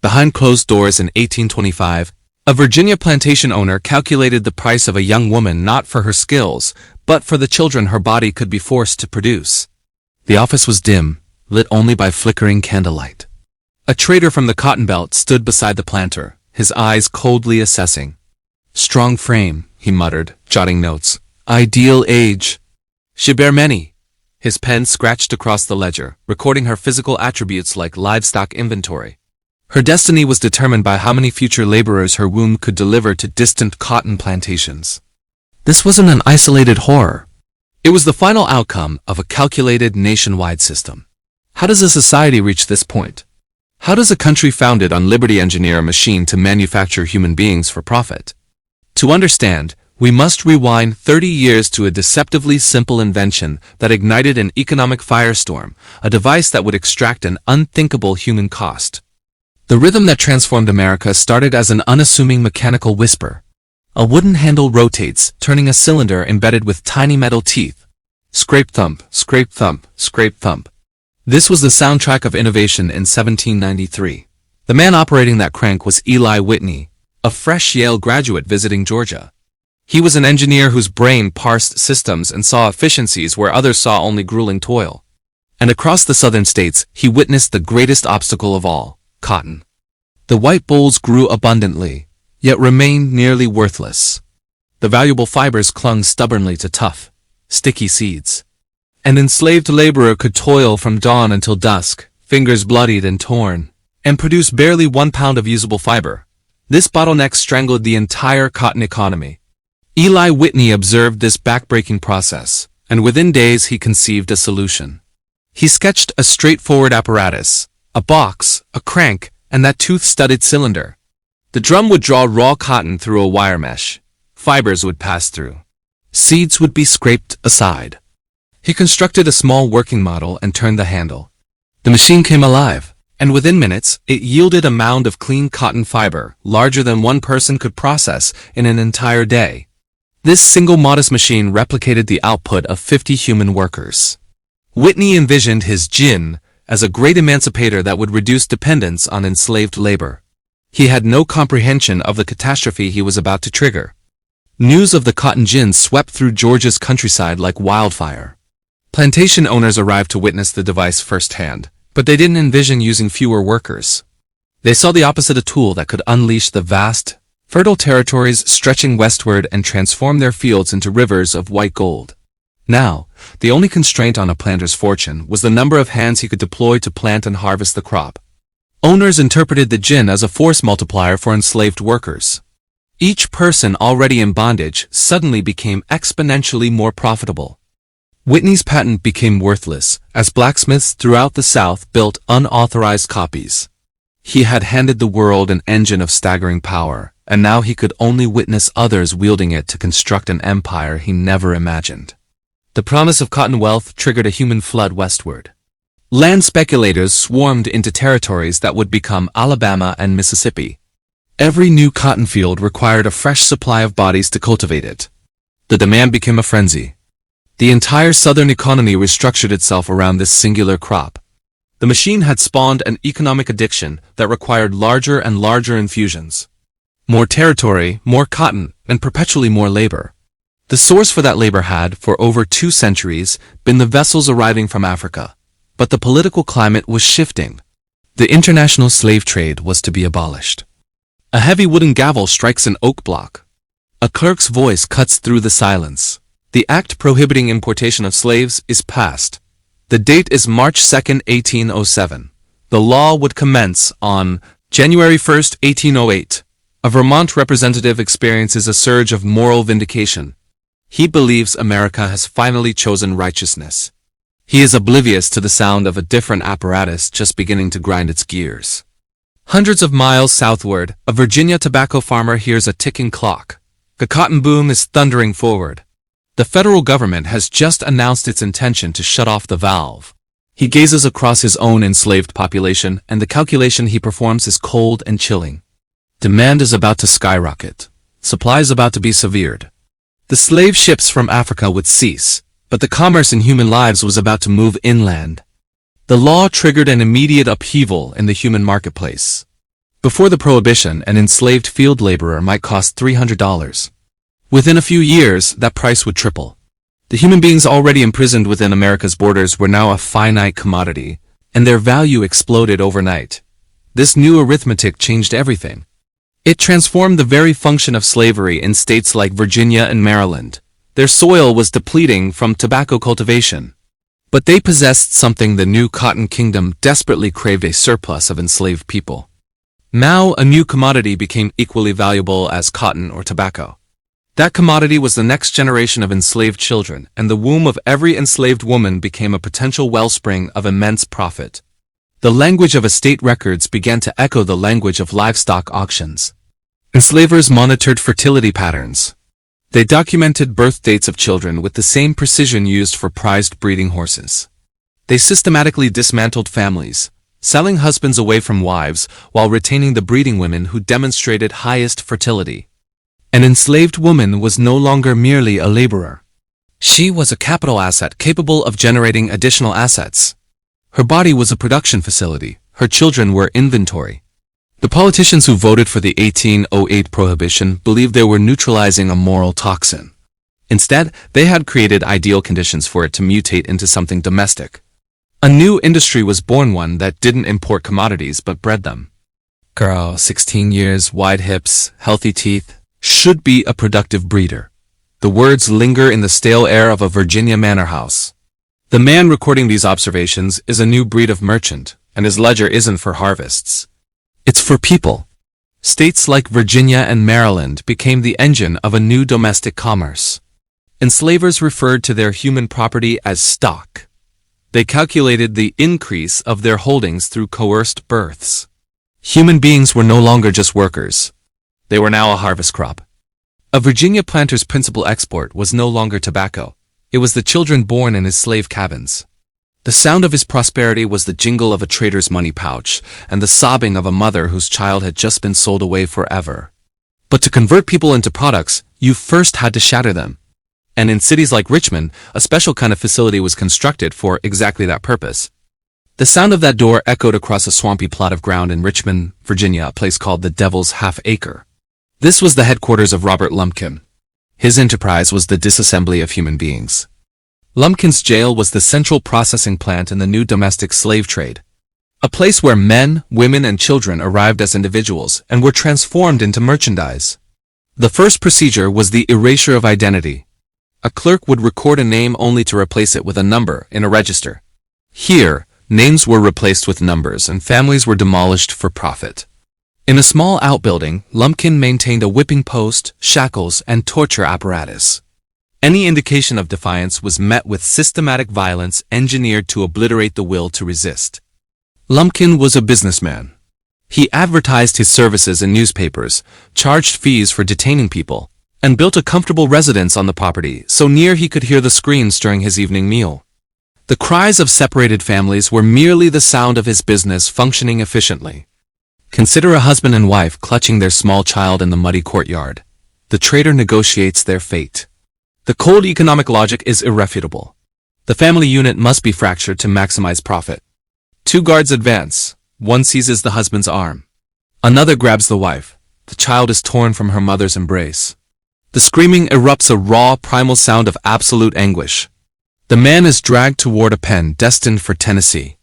Behind closed doors in 1825, a Virginia plantation owner calculated the price of a young woman not for her skills, but for the children her body could be forced to produce. The office was dim, lit only by flickering candlelight. A trader from the Cotton Belt stood beside the planter, his eyes coldly assessing. "Strong frame," he muttered, jotting notes. "Ideal age. She bear many." His pen scratched across the ledger, recording her physical attributes like livestock inventory. Her destiny was determined by how many future laborers her womb could deliver to distant cotton plantations. This wasn't an isolated horror. It was the final outcome of a calculated nationwide system. How does a society reach this point? How does a country founded on liberty engineer a machine to manufacture human beings for profit? To understand, we must rewind 30 years to a deceptively simple invention that ignited an economic firestorm, a device that would extract an unthinkable human cost. The rhythm that transformed America started as an unassuming mechanical whisper. A wooden handle rotates, turning a cylinder embedded with tiny metal teeth. Scrape thump, scrape thump, scrape thump. This was the soundtrack of innovation in 1793. The man operating that crank was Eli Whitney, a fresh Yale graduate visiting Georgia. He was an engineer whose brain parsed systems and saw efficiencies where others saw only grueling toil. And across the southern states, he witnessed the greatest obstacle of all: cotton. The white bolls grew abundantly, yet remained nearly worthless. The valuable fibers clung stubbornly to tough, sticky seeds. An enslaved laborer could toil from dawn until dusk, fingers bloodied and torn, and produce barely 1 pound of usable fiber. This bottleneck strangled the entire cotton economy. Eli Whitney observed this backbreaking process, and within days he conceived a solution. He sketched a straightforward apparatus: a box, a crank, and that tooth-studded cylinder. The drum would draw raw cotton through a wire mesh. Fibers would pass through. Seeds would be scraped aside. He constructed a small working model and turned the handle. The machine came alive, and within minutes, it yielded a mound of clean cotton fiber, larger than one person could process in an entire day. This single modest machine replicated the output of 50 human workers. Whitney envisioned his gin as a great emancipator that would reduce dependence on enslaved labor. He had no comprehension of the catastrophe he was about to trigger. News of the cotton gin swept through Georgia's countryside like wildfire. Plantation owners arrived to witness the device firsthand, but they didn't envision using fewer workers. They saw the opposite: a tool that could unleash the vast, fertile territories stretching westward and transform their fields into rivers of white gold. Now, the only constraint on a planter's fortune was the number of hands he could deploy to plant and harvest the crop. Owners interpreted the gin as a force multiplier for enslaved workers. Each person already in bondage suddenly became exponentially more profitable. Whitney's patent became worthless as blacksmiths throughout the South built unauthorized copies. He had handed the world an engine of staggering power, and now he could only witness others wielding it to construct an empire he never imagined. The promise of cotton wealth triggered a human flood westward. Land speculators swarmed into territories that would become Alabama and Mississippi. Every new cotton field required a fresh supply of bodies to cultivate it. The demand became a frenzy. The entire southern economy restructured itself around this singular crop. The machine had spawned an economic addiction that required larger and larger infusions. More territory, more cotton, and perpetually more labor. The source for that labor had, for over 2 centuries, been the vessels arriving from Africa. But the political climate was shifting. The international slave trade was to be abolished. A heavy wooden gavel strikes an oak block. A clerk's voice cuts through the silence. The act prohibiting importation of slaves is passed. The date is March 2, 1807. The law would commence on January 1, 1808. A Vermont representative experiences a surge of moral vindication. He believes America has finally chosen righteousness. He is oblivious to the sound of a different apparatus just beginning to grind its gears. Hundreds of miles southward, a Virginia tobacco farmer hears a ticking clock. The cotton boom is thundering forward. The federal government has just announced its intention to shut off the valve. He gazes across his own enslaved population, and the calculation he performs is cold and chilling. Demand is about to skyrocket. Supply is about to be severed. The slave ships from Africa would cease, but the commerce in human lives was about to move inland. The law triggered an immediate upheaval in the human marketplace. Before the Prohibition, an enslaved field laborer might cost $300. Within a few years, that price would triple. The human beings already imprisoned within America's borders were now a finite commodity, and their value exploded overnight. This new arithmetic changed everything. It transformed the very function of slavery in states like Virginia and Maryland. Their soil was depleting from tobacco cultivation. But they possessed something the new Cotton Kingdom desperately craved: a surplus of enslaved people. Now a new commodity became equally valuable as cotton or tobacco. That commodity was the next generation of enslaved children, and the womb of every enslaved woman became a potential wellspring of immense profit. The language of estate records began to echo the language of livestock auctions. Enslavers monitored fertility patterns. They documented birth dates of children with the same precision used for prized breeding horses. They systematically dismantled families, selling husbands away from wives while retaining the breeding women who demonstrated highest fertility. An enslaved woman was no longer merely a laborer. She was a capital asset capable of generating additional assets. Her body was a production facility. Her children were inventory. The politicians who voted for the 1808 Prohibition believed they were neutralizing a moral toxin. Instead, they had created ideal conditions for it to mutate into something domestic. A new industry was born, one that didn't import commodities but bred them. Girl, 16 years, wide hips, healthy teeth, should be a productive breeder. The words linger in the stale air of a Virginia manor house. The man recording these observations is a new breed of merchant, and his ledger isn't for harvests. It's for people. States like Virginia and Maryland became the engine of a new domestic commerce. Enslavers referred to their human property as stock. They calculated the increase of their holdings through coerced births. Human beings were no longer just workers. They were now a harvest crop. A Virginia planter's principal export was no longer tobacco. It was the children born in his slave cabins. The sound of his prosperity was the jingle of a trader's money pouch, and the sobbing of a mother whose child had just been sold away forever. But to convert people into products, you first had to shatter them. And in cities like Richmond, a special kind of facility was constructed for exactly that purpose. The sound of that door echoed across a swampy plot of ground in Richmond, Virginia, a place called the Devil's Half-Acre. This was the headquarters of Robert Lumpkin. His enterprise was the disassembly of human beings. Lumpkin's jail was the central processing plant in the new domestic slave trade. A place where men, women, and children arrived as individuals and were transformed into merchandise. The first procedure was the erasure of identity. A clerk would record a name only to replace it with a number in a register. Here, names were replaced with numbers and families were demolished for profit. In a small outbuilding, Lumpkin maintained a whipping post, shackles, and torture apparatus. Any indication of defiance was met with systematic violence engineered to obliterate the will to resist. Lumpkin was a businessman. He advertised his services in newspapers, charged fees for detaining people, and built a comfortable residence on the property so near he could hear the screams during his evening meal. The cries of separated families were merely the sound of his business functioning efficiently. Consider a husband and wife clutching their small child in the muddy courtyard. The trader negotiates their fate. The cold economic logic is irrefutable. The family unit must be fractured to maximize profit. Two guards advance. One seizes the husband's arm. Another grabs the wife. The child is torn from her mother's embrace. The screaming erupts a raw, primal sound of absolute anguish. The man is dragged toward a pen destined for Tennessee.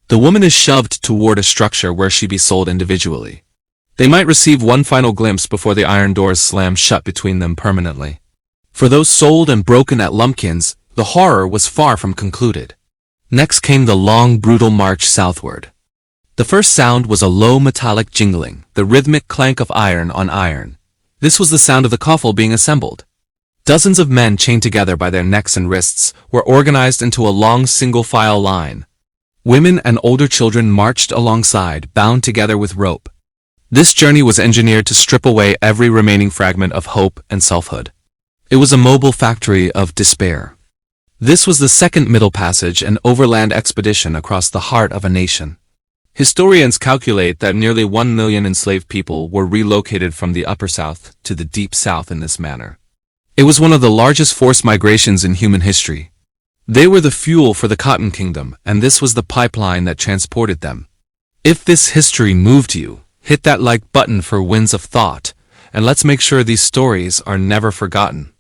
The woman is shoved toward a structure where she be sold individually. They might receive one final glimpse before the iron doors slam shut between them permanently. For those sold and broken at Lumpkin's, the horror was far from concluded. Next came the long, brutal march southward. The first sound was a low metallic jingling, the rhythmic clank of iron on iron. This was the sound of the coffle being assembled. Dozens of men chained together by their necks and wrists were organized into a long single-file line. Women and older children marched alongside, bound together with rope. This journey was engineered to strip away every remaining fragment of hope and selfhood. It was a mobile factory of despair. This was the second Middle Passage, an overland expedition across the heart of a nation. Historians calculate that nearly 1 million enslaved people were relocated from the Upper South to the Deep South in this manner. It was one of the largest forced migrations in human history. They were the fuel for the Cotton Kingdom, and this was the pipeline that transported them. If this history moved you, Hit that like button for wins of thought, and let's make sure these stories are never forgotten.